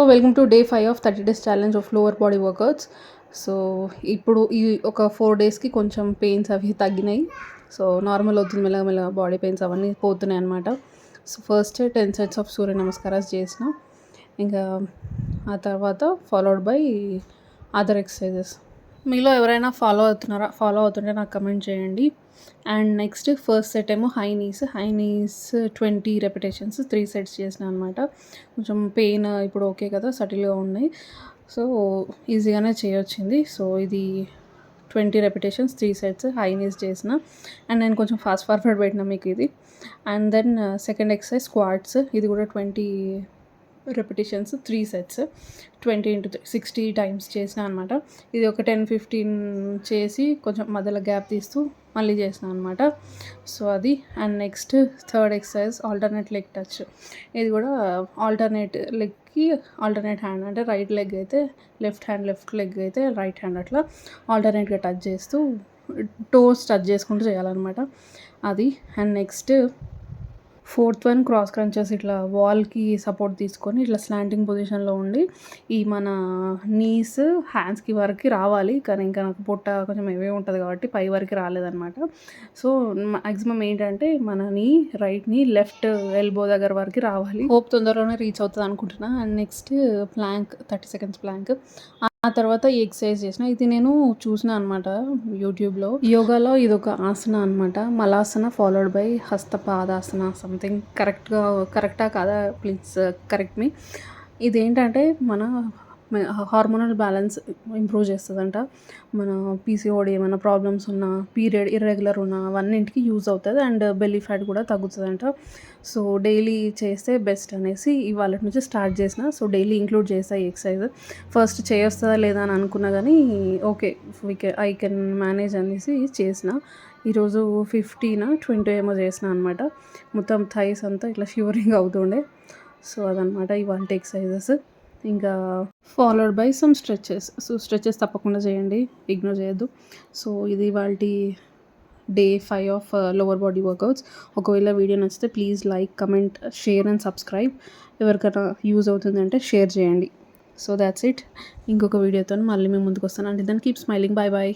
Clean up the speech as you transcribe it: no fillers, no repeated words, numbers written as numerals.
Welcome to day 5 of 30 days challenge of lower body workouts. So ఇప్పుడు ఈ ఒక 4 డేస్కి కొంచెం పెయిన్స్ అవి తగ్గినాయి. సో నార్మల్ అవుతుంది, మెల్లగా బాడీ పెయిన్స్ అవన్నీ పోతున్నాయి అనమాట. సో ఫస్ట్ 10 సెట్స్ ఆఫ్ సూర్య నమస్కారాలు చేసిన, ఇంకా ఆ తర్వాత ఫాలోడ్ బై అదర్ ఎక్సర్సైజెస్. మీలో ఎవరైనా ఫాలో అవుతుంటే నాకు కమెంట్ చేయండి. అండ్ నెక్స్ట్ ఫస్ట్ సెట్ ఏమో హై నీస్ 20 రెపిటేషన్స్ 3 సెట్స్ చేసిన అనమాట. కొంచెం పెయిన్ ఇప్పుడు ఓకే కదా, సటిల్గా ఉన్నాయి, సో ఈజీగానే చేయొచ్చింది. సో ఇది 20 రెపిటేషన్స్ 3 సెట్స్ హై నీస్ చేసిన. అండ్ నేను కొంచెం ఫాస్ట్ ఫార్వర్డ్ పెట్టిన మీకు ఇది. And then second exercise squats, ఇది కూడా 20 రెపిటేషన్స్ 3 సెట్స్ 20 into 60 టైమ్స్ చేసిన అనమాట. ఇది ఒక 10-15 చేసి కొంచెం మధ్యలో గ్యాప్ తీస్తూ మళ్ళీ చేసిన అనమాట. సో అది. And next third exercise alternate leg touch. ఇది కూడా ఆల్టర్నేట్ లెగ్కి ఆల్టర్నేట్ హ్యాండ్, అంటే రైట్ లెగ్ అయితే లెఫ్ట్ లెగ్ అయితే రైట్ హ్యాండ్, అట్లా ఆల్టర్నేట్గా టచ్ చేస్తూ టోస్ టచ్ చేసుకుంటూ చేయాలన్నమాట అది. And next fourth one cross crunches. ఇట్లా వాల్కి సపోర్ట్ తీసుకొని ఇట్లా స్లాంటింగ్ పొజిషన్లో ఉండి ఈ మన నీస్ హ్యాండ్స్కి వరకు రావాలి, కానీ ఇంకా నాకు పొట్ట కొంచెం హెవీ ఉంటుంది కాబట్టి పై వరకు రాలేదనమాట. సో మ్యాక్సిమం ఏంటంటే మన రైట్ నీ లెఫ్ట్ ఎల్బో దగ్గర వరకు రావాలి. హోప్ తొందరలోనే రీచ్ అవుతుంది అనుకుంటున్నా. And next plank 30 seconds plank. ఆ తర్వాత ఈ ఎక్సర్సైజ్ చేసిన, ఇది నేను చూసిన అనమాట యూట్యూబ్లో. యోగాలో ఇది ఒక ఆసన అనమాట, మలాసన ఫాలోడ్ బై హస్తపాదాసన సంథింగ్. కరెక్టా కాదా ప్లీజ్ కరెక్ట్ మీ. ఇదేంటంటే మన హార్మోనల్ బ్యాలెన్స్ ఇంప్రూవ్ చేస్తుందంట. మన పీసీఓడి ఏమైనా ప్రాబ్లమ్స్ ఉన్నా, పీరియడ్ ఇర్రెగ్యులర్ ఉన్నా అవన్నింటికి యూజ్ అవుతుంది. అండ్ బెల్లీ ఫ్యాట్ కూడా తగ్గుతుందంట. సో డైలీ చేస్తే బెస్ట్ అనేసి ఇవాళ నుంచి స్టార్ట్ చేసిన. సో డైలీ ఇంక్లూడ్ చేస్తాను ఈ ఎక్సర్సైజ్. ఫస్ట్ చేయొస్తుందా లేదా అని అనుకున్నా కానీ ఓకే ఐ కెన్ మేనేజ్ అనేసి చేసిన. ఈరోజు 15-20 ఏమో చేసిన అనమాట. మొత్తం థైస్ అంతా ఇట్లా షివరింగ్ అవుతుండే. సో అదనమాట ఇవాళ ఎక్సర్సైజెస్. ఇంకా followed by some stretches. So stretches తప్పకుండా చేయండి, ఇగ్నోర్ చేయొద్దు. సో ఇది వాళ్ళ day 5 of lower body workouts. ఒకవేళ వీడియో నచ్చితే please like, comment, share and subscribe. ఎవరికైనా యూజ్ అవుతుందంటే షేర్ చేయండి. So that's it. ఇంకొక వీడియోతో మళ్ళీ మేము ముందుకు వస్తాను. అంటే దాన్ని కీప్ స్మైలింగ్. బాయ్.